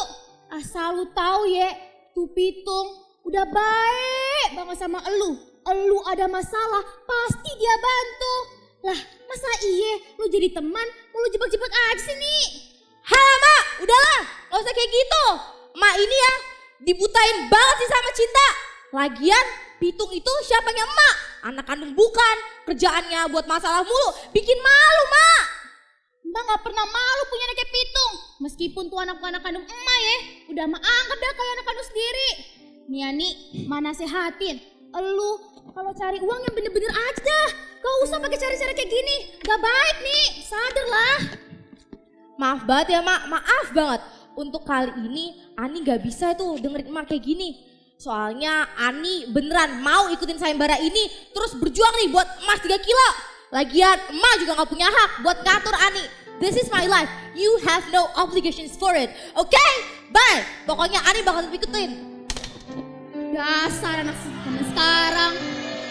Speaker 10: Asal lu tahu ya, tuh Pitung udah baik banget sama elu. Elu ada masalah pasti dia bantu. Lah masa iye lu jadi teman mau lu jebak-jebak aja sih nih.
Speaker 5: Hah mak, udahlah gak usah kayak gitu. Mak ini ya dibutain banget sih sama cinta. Lagian Pitung itu siapanya emak? Anak kandung bukan, kerjaannya buat masalah mulu. Bikin malu mak.
Speaker 10: Mbak gak pernah malu punya anak kayak Pitung. Meskipun tuh anak kandung emak ya, udah mah anggap dah kayak anak kandung sendiri. Nih Ani, mana sehatin. Elu kalau cari uang yang bener-bener aja dah. Gak usah pakai cari-cari kayak gini. Gak baik nih, sadar lah.
Speaker 5: Maaf banget ya mak, maaf banget. Untuk kali ini Ani gak bisa tuh dengerin emak kayak gini. Soalnya Ani beneran mau ikutin sayembara ini terus berjuang nih buat emas 3 kilo. Lagian emak juga gak punya hak buat ngatur Ani. This is my life, you have no obligations for it. Okay? Bye. Pokoknya Ani bakal ikutin.
Speaker 10: Dasar anak temen sekarang.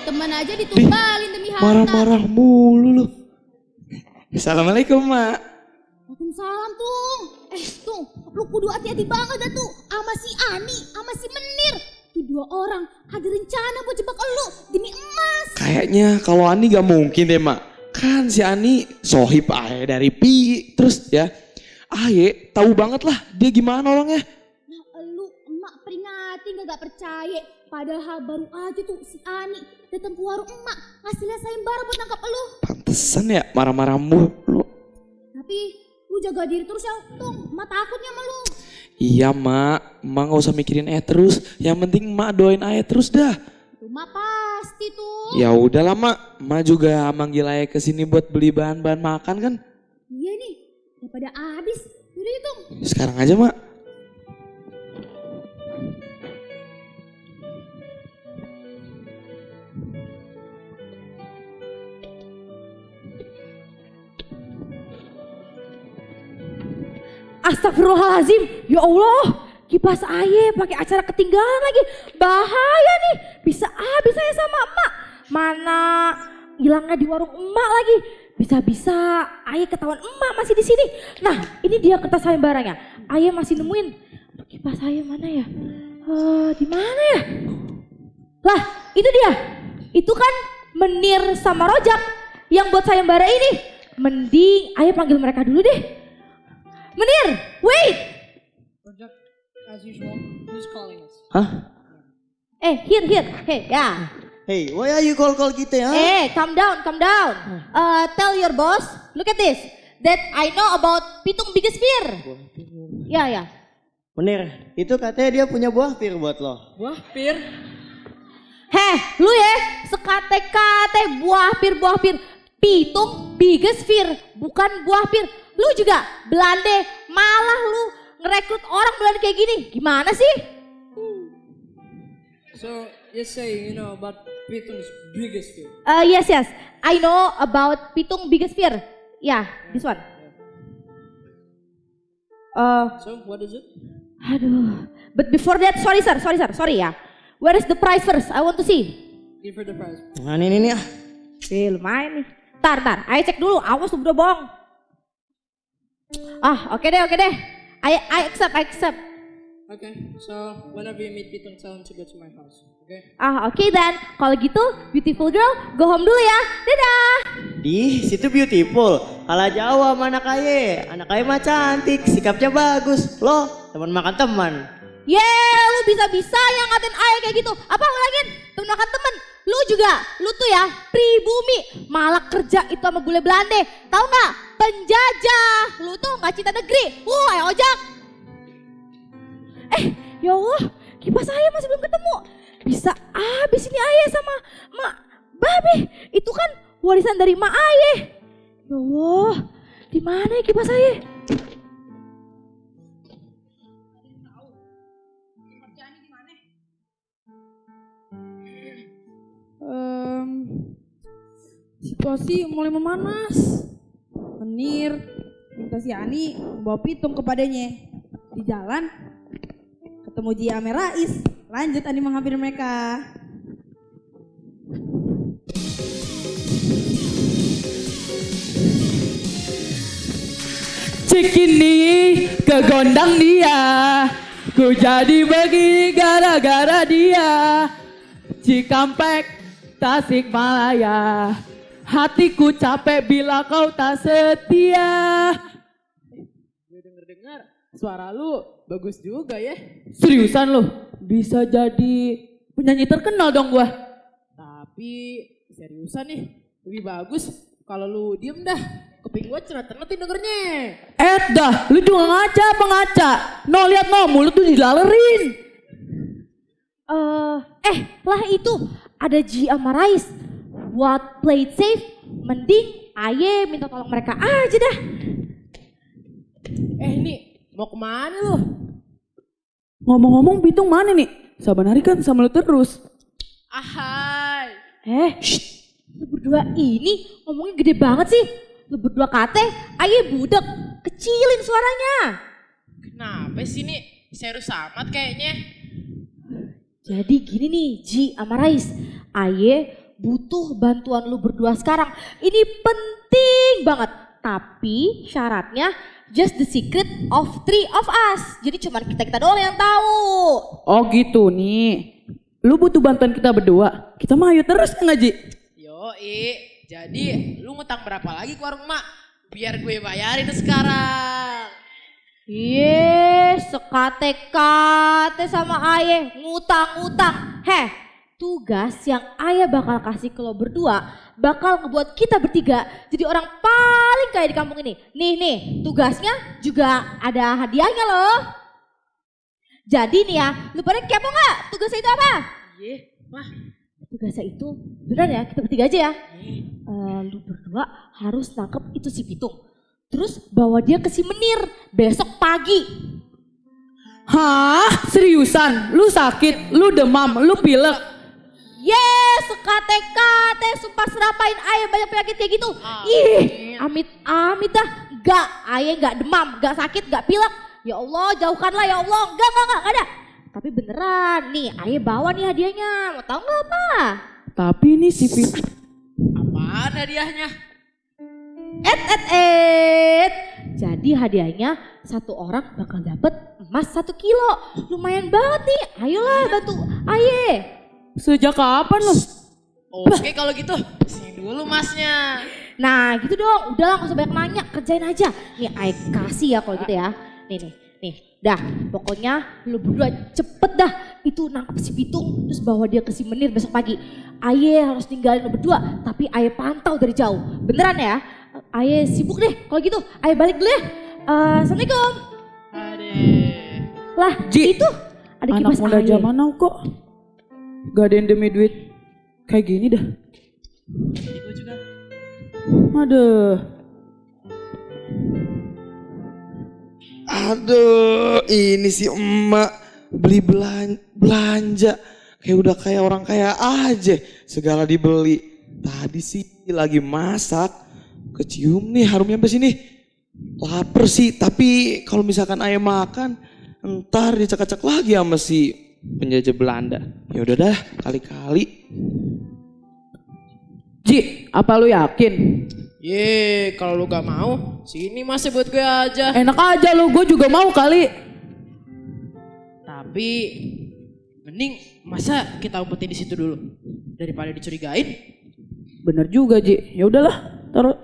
Speaker 10: Temen aja ditumbalin demi harta.
Speaker 4: Marah-marah mulu lu. Assalamualaikum mak.
Speaker 10: Waalaikumsalam Tung. Tung, lu kudu hati-hati banget dah tuh sama si Ani, sama si Menir. Tuh 2 orang ada rencana buat jebak elu demi emas.
Speaker 4: Kayaknya kalau Ani gak mungkin deh mak. Kan si Ani sohib Aye dari Pi. Terus ya Aye tahu banget lah dia gimana orangnya.
Speaker 10: Nah elu emak peringatin gak percaya. Padahal baru aja tuh si Ani datang ke warung emak ngasih lihat sayembara buat nangkap elu.
Speaker 4: Pantesan ya marah-marah mulu.
Speaker 10: Tapi lu jaga diri terus ya Tung, emak takutnya sama lu.
Speaker 4: Iya mak gak usah mikirin terus. Yang penting mak doain Aye terus dah.
Speaker 10: Itu mah pasti tuh.
Speaker 4: Ya udahlah mak juga manggil Aye kesini buat beli bahan-bahan makan kan.
Speaker 10: Iya nih, daripada habis. Yaudah Tung.
Speaker 4: Sekarang aja mak.
Speaker 1: Astagfirullahaladzim, ya Allah, kipas Aye pakai acara ketinggalan lagi, bahaya nih, bisa habis saya sama emak. Mana
Speaker 11: hilangnya di warung emak lagi. Bisa-bisa ayah ketahuan emak masih di sini. Nah, ini dia kertas sayembaranya. Ayah masih nemuin. Aduh, kipas ayah mana ya? Di mana ya? Lah, itu dia. Itu kan Menir sama Rojak yang buat sayembara ini. Mending ayah panggil mereka dulu deh. Menir, wait.
Speaker 6: Rojak, as usual, who's calling us?
Speaker 7: Hah?
Speaker 11: Here. Hey, ya.
Speaker 7: Hey, why are you call kita ya?
Speaker 11: Calm down. Tell your boss, look at this. That I know about Pitung Biggest Fear. Ya.
Speaker 7: Menir, itu katanya dia punya buah pir buat lo.
Speaker 6: Buah pir?
Speaker 11: Lu ya, sekate-kate buah pir. Pitung Biggest Fear, bukan buah pir. Lu juga Belande, malah lu ngerekrut orang Belanda kayak gini. Gimana sih?
Speaker 6: So, you say you know about Pitung's biggest fear?
Speaker 11: Yes. I know about Pitung Biggest Fear. Yeah, this one.
Speaker 6: So, what is it?
Speaker 11: Aduh. But before that, sorry ya. Where is the prize first? I want to see.
Speaker 6: Give her the prize.
Speaker 7: Nah ini nih.
Speaker 11: Lumayan nih. Tar. Ayo cek dulu. Awas lu udah bohong. Oke deh. I accept.
Speaker 6: Okay, so whenever you meet Pitung, tell him to go to my house. Okay?
Speaker 11: Oke dan kalau gitu beautiful girl go home dulu ya. Dadah.
Speaker 7: Di situ beautiful. Kalah jauh sama anak ayah. Anak ayah mah cantik, sikapnya bagus. Lo teman makan teman.
Speaker 11: Lu bisa-bisa yang ngatain ayah kayak gitu. Apa ngulangin? Temen makan temen. Lu tuh ya pribumi. Malah kerja itu sama bule Belande. Tahu nggak? Penjajah. Lu tuh nggak cinta negeri. Ayo ojek. Ya Allah, kipas ayah masih belum ketemu. Bisa habis ini ayah sama mak babe. Itu kan warisan dari mak ayah. Ya Allah, di mana ya kipas ayah?
Speaker 1: Situasi mulai memanas. Menir minta si Ani bawa Pitung kepadanya. Di jalan ketemu Ji Ame Rais. Lanjut Ani menghampiri mereka.
Speaker 2: Cikini kegondang dia, ku jadi begini gara-gara dia. Cikampek, Tasikmalaya, hatiku capek bila kau tak setia.
Speaker 12: Gue denger-dengar suara lu bagus juga ya.
Speaker 2: Seriusan lu? Bisa jadi penyanyi terkenal dong gua.
Speaker 12: Tapi seriusan nih, lebih bagus kalau lu diem dah. Kuping gua cerah-cerah dengernya.
Speaker 2: Dah, lu juga ngaca apa ngaca? No, lihat no, mulut tuh dilalerin.
Speaker 11: Lah itu ada Ji sama Rais. Buat play it safe, mending aye minta tolong mereka aja dah.
Speaker 12: Nih, mau kemana lu?
Speaker 2: Ngomong-ngomong Pitung mana nih? Saban hari kan sama lu terus.
Speaker 12: Ahai.
Speaker 11: Lu berdua ini ngomongnya gede banget sih. Lu berdua kate, aye budek, kecilin suaranya.
Speaker 12: Kenapa sih nih? Serius amat kayaknya.
Speaker 11: Jadi gini nih Ji sama Rais, aye butuh bantuan lu berdua sekarang. Ini penting banget. Tapi syaratnya just the secret of three of us. Jadi cuma kita doang yang tahu.
Speaker 2: Oh gitu nih. Lu butuh bantuan kita berdua. Kita mah ayo terus kan Ji?
Speaker 12: Yoi. Jadi lu ngutang berapa lagi ke warung mak? Biar gue bayarin sekarang.
Speaker 11: Sekate-kate sama ayah ngutang-ngutang. Tugas yang ayah bakal kasih ke lo berdua bakal ngebuat kita bertiga jadi orang paling kaya di kampung ini. Nih, tugasnya juga ada hadiahnya loh. Jadi nih ya, lu pada kepo gak tugasnya itu apa?
Speaker 12: Iya, mah.
Speaker 11: Tugasnya itu, beneran ya, kita bertiga aja ya. Lu berdua harus nangkep itu si Pitung. Terus bawa dia ke si Menir besok pagi.
Speaker 2: Hah? Seriusan? Lu sakit, lu demam, lu pilek?
Speaker 11: Sekate-kate sumpah serapain ayah banyak penyakit kayak gitu. Amit-amit dah. Enggak, ayah enggak demam, enggak sakit, enggak pilek. Ya Allah, jauhkanlah ya Allah. Enggak ada. Tapi beneran, nih ayah bawa nih hadiahnya. Mau tahu nggak apa?
Speaker 2: Tapi ini si Pitung.
Speaker 12: Apaan? Apaan hadiahnya?
Speaker 11: Jadi hadiahnya satu orang bakal dapet emas 1 kilo. Lumayan banget nih. Ayolah bantu Aye.
Speaker 6: Sejak kapan lo?
Speaker 12: Oke kalau gitu, sini dulu masnya.
Speaker 11: Nah gitu dong. Udah lah gak usah banyak nanya. Kerjain aja. Nih Aye kasih ya kalau gitu ya. Nih. Dah pokoknya lu berdua cepet dah. Itu nangkep si Pitung terus bawa dia ke si Menir besok pagi. Aye harus tinggalin lu berdua. Tapi Aye pantau dari jauh. Beneran ya? Aye sibuk deh kalau gitu. Aye balik dulu ya. Assalamualaikum. Lah
Speaker 6: Ji,
Speaker 11: itu ada
Speaker 6: anak
Speaker 11: kipas
Speaker 6: muda
Speaker 11: Aye.
Speaker 6: zaman now kok gak ada yang demi duit kayak gini dah. Aduh.
Speaker 4: Aduh, ini si emak beli belanja. Kayak udah kayak orang kaya aja, segala dibeli. Tadi sih lagi masak, kecium nih harumnya sampai sini. Laper sih, tapi kalau misalkan ayam makan, ntar dicek-cek lagi sama si penjajah Belanda. Ya udah dah, kali-kali.
Speaker 6: Ji, apa lu yakin?
Speaker 12: Ye, kalau lu gak mau, sini masih buat gue aja.
Speaker 6: Enak aja lu, gue juga mau kali.
Speaker 12: Tapi mending masa kita umpetin di situ dulu daripada dicurigain.
Speaker 6: Bener juga Ji, ya udahlah taruh.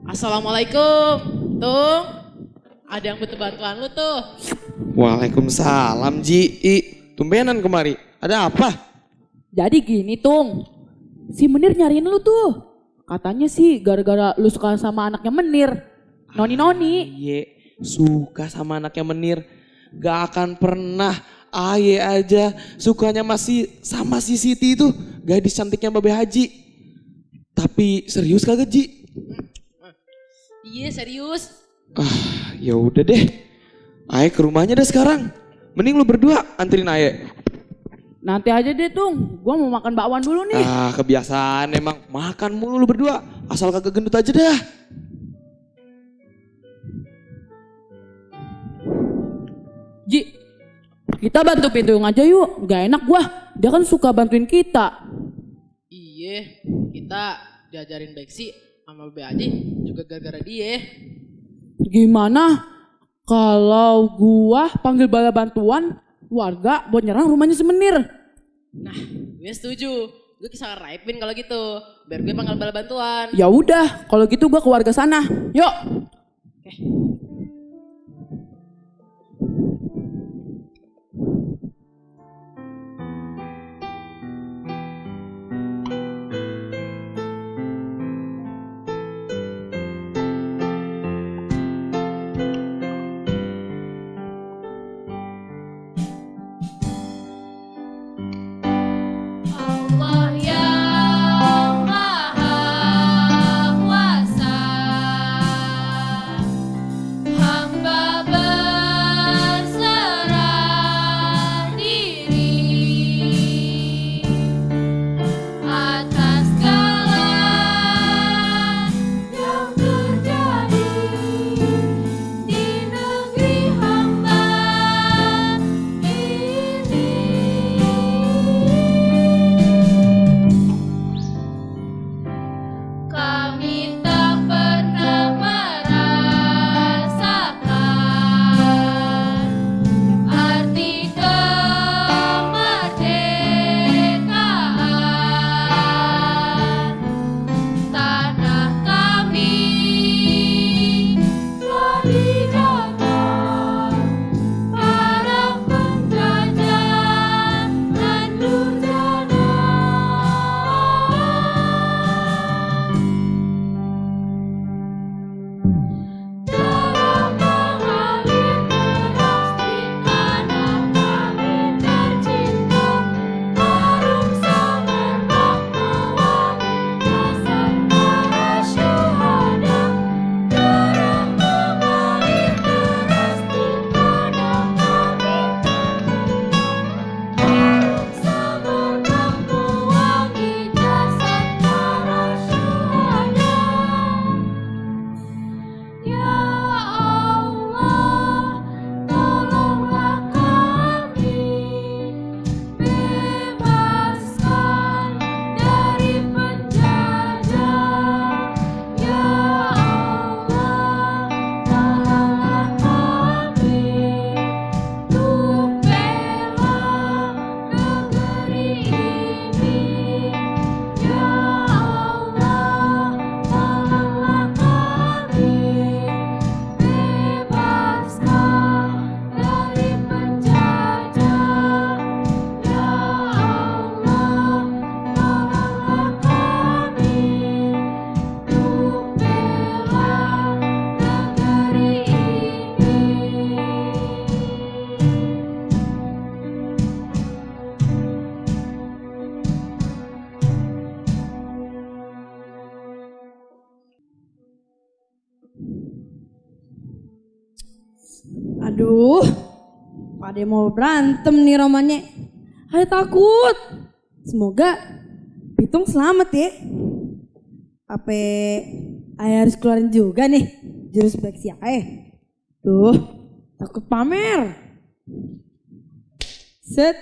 Speaker 12: Assalamualaikum, Tung. Ada yang butuh bantuan lu tuh.
Speaker 4: Waalaikumsalam Ji. Tumbenan kemari, ada apa?
Speaker 6: Jadi gini Tung, si Menir nyariin lu tuh. Katanya sih gara-gara lu suka sama anaknya Menir, Noni.
Speaker 4: Aye suka sama anaknya Menir. Gak akan pernah Aye aja sukanya masih sama si Siti itu, gadis cantiknya Babe Haji. Tapi serius kagak Ji?
Speaker 12: Iya serius.
Speaker 4: Ya udah deh. Aye ke rumahnya deh sekarang. Mending lu berdua anterin Aye.
Speaker 6: Nanti aja deh Tung, gua mau makan bakwan dulu nih.
Speaker 4: Kebiasaan emang makan mulu lu berdua. Asal kagak gendut aja dah.
Speaker 6: Ji, kita bantu Pitung aja yuk, gak enak gua. Dia kan suka bantuin kita.
Speaker 12: Iya, kita diajarin Beksi sama Babe Haji juga gara-gara dia.
Speaker 6: Gimana kalau gua panggil bala bantuan warga buat nyerang rumahnya si Menir?
Speaker 12: Nah, gue setuju. Gue kisah Raipin kalau gitu, biar gue panggil bala bantuan.
Speaker 6: Ya udah, kalau gitu gua ke warga sana. Yuk.
Speaker 10: Allah yang Maha Kuasa,
Speaker 1: Aduh, pada mau berantem nih romannya. Ayo takut. Semoga Pitung selamat ya. Apa Ayah harus keluarin juga nih jurus beksi Ayah. Tuh, takut pamer. Set.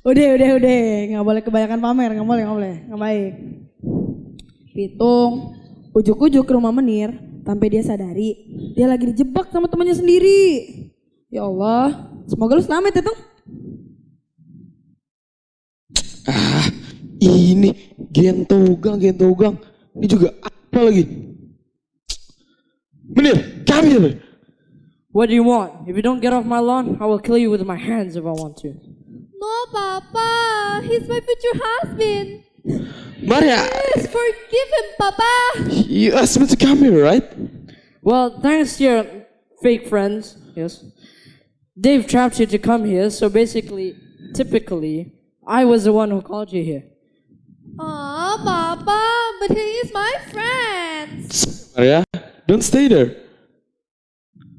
Speaker 1: Udah. Nggak boleh kebanyakan pamer, nggak boleh, nggak baik. Pitung, ujuk-ujuk ke rumah Menir, sampai dia sadari dia lagi dijebak sama temannya sendiri. Ya Allah, semoga lu selamat ya Tung.
Speaker 4: Ini gentogang. Ini juga apa lagi? Menir, come here.
Speaker 12: What do you want? If you don't get off my lawn, I will kill you with my hands if I want to.
Speaker 10: No, Papa. He's my future husband.
Speaker 4: Maria,
Speaker 10: Please forgive him, Papa.
Speaker 4: you asked me to come here, right?
Speaker 12: Well, thanks to your fake friends, yes. They've trapped you to come here, so basically, typically, I was the one who called you here.
Speaker 10: Aw, Papa, but he is my friend.
Speaker 4: Maria, don't stay there.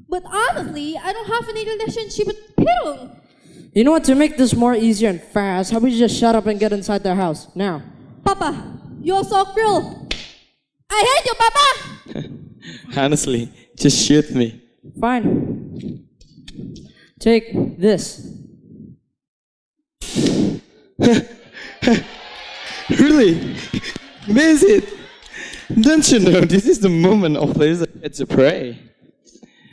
Speaker 10: But honestly, I don't have any relationship with Pirung.
Speaker 12: You know what, to make this more easier and fast, how about you just shut up and get inside their house, now?
Speaker 10: Papa, you're so cruel. I hate you, Papa.
Speaker 4: Honestly, just shoot me.
Speaker 12: Fine. Take this.
Speaker 4: Really? Miss it? Don't you know this is the moment of pleasure to pray?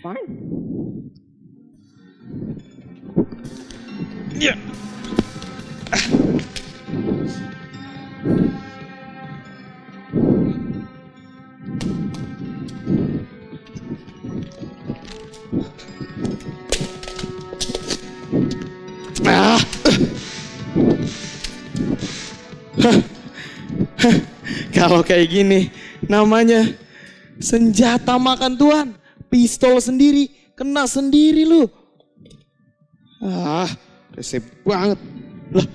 Speaker 12: Fine.
Speaker 4: Yeah. Kalau kayak gini namanya senjata makan Tuhan. Pistol sendiri, kena sendiri lu. Resep banget. Lah.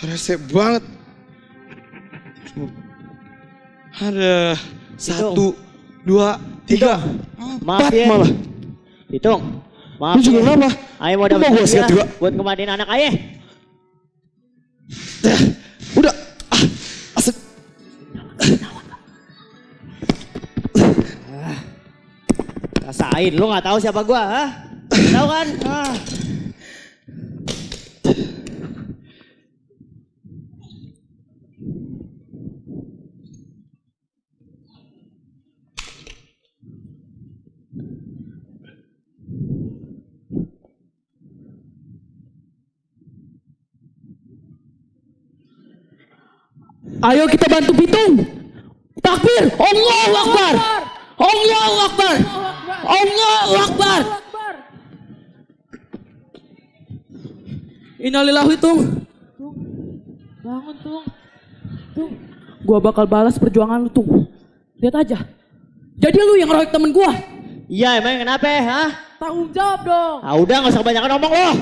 Speaker 4: Resep banget. Ada 1, 2, 3, 4 malah.
Speaker 7: Hitung. Maaf.
Speaker 4: Lu juga kenapa?
Speaker 7: Ayah mau
Speaker 4: Lu
Speaker 7: dapat
Speaker 4: mau gua sikat juga?
Speaker 7: buat kematian anak ayah.
Speaker 4: Udah. Aset.
Speaker 7: Rasain, lu nggak tahu siapa gua, ha? Tahu kan?
Speaker 6: Ayo kita bantu Pitung. Takbir. Allahu Akbar. Allahu Akbar. Allahu Akbar. Innalillahi Tung.
Speaker 12: Bangun, Tung.
Speaker 6: Gua bakal balas perjuangan lu Tung. Lihat aja. Jadi lu yang ngeroyok temen gua.
Speaker 7: Iya, emang kenapa, ha?
Speaker 12: Tanggung jawab dong.
Speaker 7: Ah, udah nggak usah kebanyakan ngomong lo.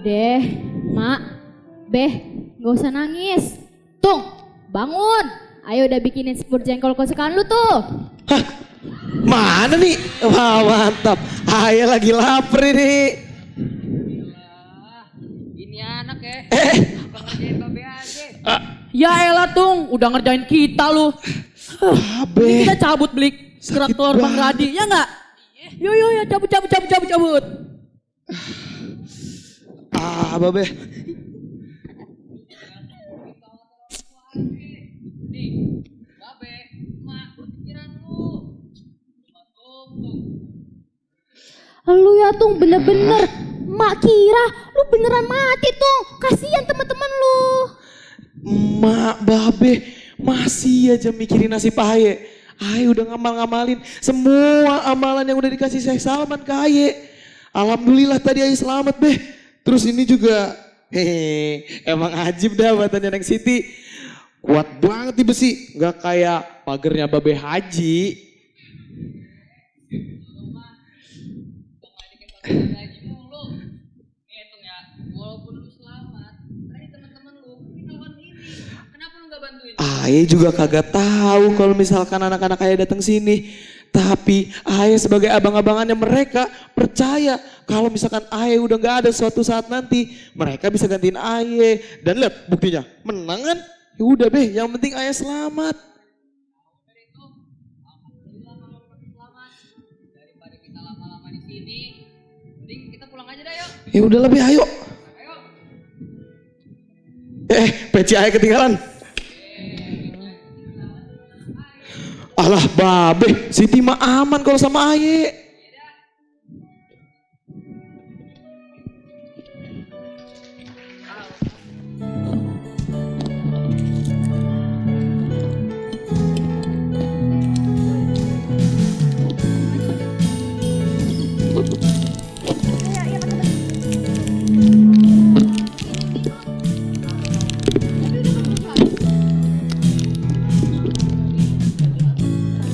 Speaker 10: Deh, Mak, Beh, gak usah nangis. Tung, bangun. Ayo udah bikinin semur jengkol kesukaan lu tuh.
Speaker 4: Mana nih? Wah mantap. Ayah lagi lapar ini.
Speaker 2: Ini anak ya. Pengerjain babe aja.
Speaker 6: Ya elah Tung, udah ngerjain kita lu. Ini kita cabut Blik. Kerak telur Bang Radi, ya enggak? Yo cabut.
Speaker 4: Babe.
Speaker 10: Lu ya Tung bener-bener. Mak kira lu beneran mati Tung. Kasihan teman-teman lu.
Speaker 4: Mak, babe masih aja mikirin nasib Aye. Aye udah ngamalin semua amalan yang udah dikasih Syekh Salman ke Aye. Alhamdulillah tadi Aye selamat Beh. Terus ini juga, emang ajib dah buatannya Neng Siti. Kuat banget di besi, gak kayak pagernya Babe Haji. Aye juga kagak tahu kalau misalkan anak-anak Aye datang sini. Tapi Aye sebagai abang-abangannya mereka percaya kalau misalkan Aye udah gak ada suatu saat nanti mereka bisa gantiin Aye. Dan lihat buktinya menang kan? Ya udah Beh, yang penting Aye selamat.
Speaker 2: Daripada kita lama-lama di sini, mending kita pulang aja dah yuk.
Speaker 4: Ya udah lebih ayo. Peci Aye ketinggalan. Alah babe, Siti mah aman kalau sama Aye.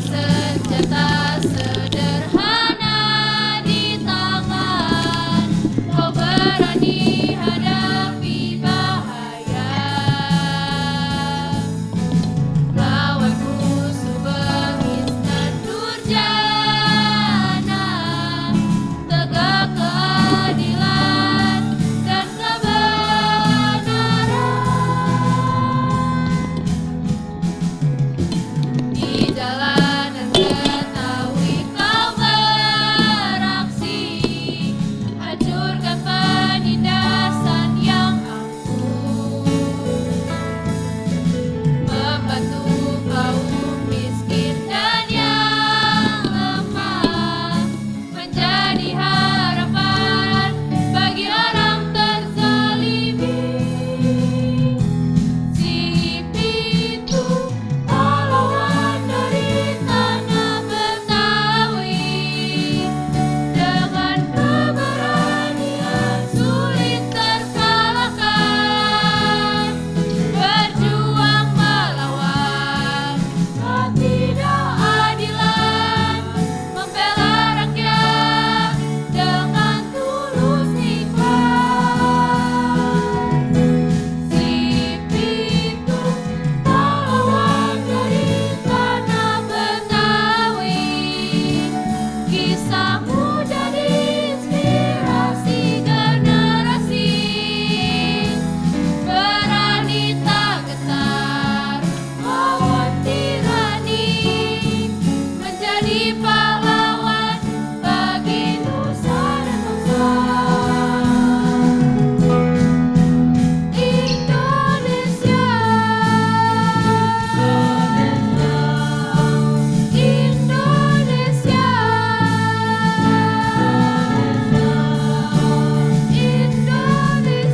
Speaker 5: Senjata sederhana di tangan, kau berani hadapi bahaya. Lawan musuh bengis dan durjana, tegak keadilan dan kebenaran. Di jalanan ketahui kau beraksi, hancurkan penindasan yang angkuh, membantu kaum miskin dan yang lemah, menjadi harapan bagi orang terzalimi. Si Pitu pahlawan dari tanah Betawi, dengan keberanian sulit terkalahkan, berjuang melawan ketidakadilan, membela rakyat dengan tulus ikhlas. Si Pitu pahlawan dari tanah Betawi, kisahmu jadi inspirasi generasi. Berani tak gentar lawan tirani, menjadi pahlawan bagi nusa dan bangsa. Indonesia, Indonesia,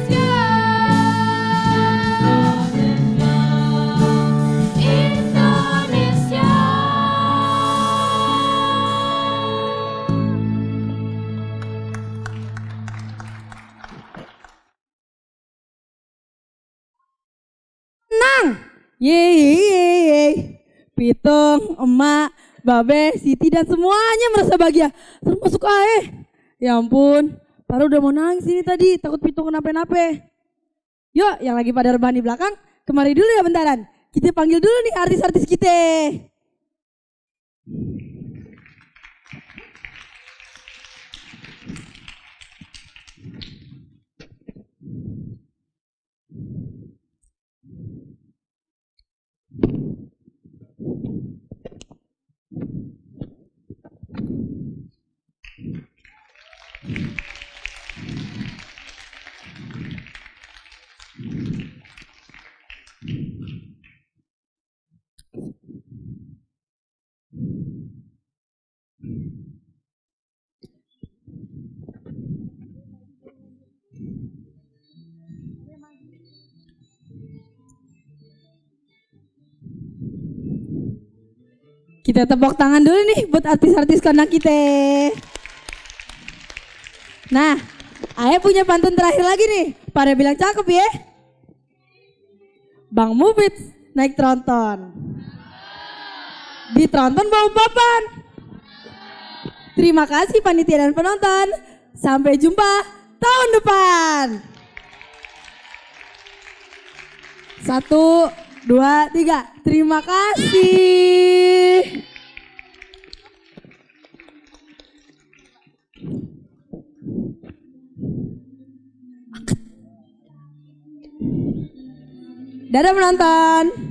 Speaker 1: Nang, yeay, Pitung, emak, babe, Siti dan semuanya merasa bahagia, termasuk Ae. Ya ampun, Farah udah mau nangis ini tadi, takut Pitung kenapa-napa. Yuk, yang lagi pada rebahan di belakang, kemari dulu ya bentaran. Kita panggil dulu nih artis-artis kita. Kita tepuk tangan dulu nih buat artis-artis kondang kita. Nah, Ayah punya pantun terakhir lagi nih. Pada bilang cakep ya. Bang Mufid naik tronton. Di tronton bawa papan. Terima kasih panitia dan penonton. Sampai jumpa tahun depan. 1, 2, 3. Terima kasih. Dadah penonton.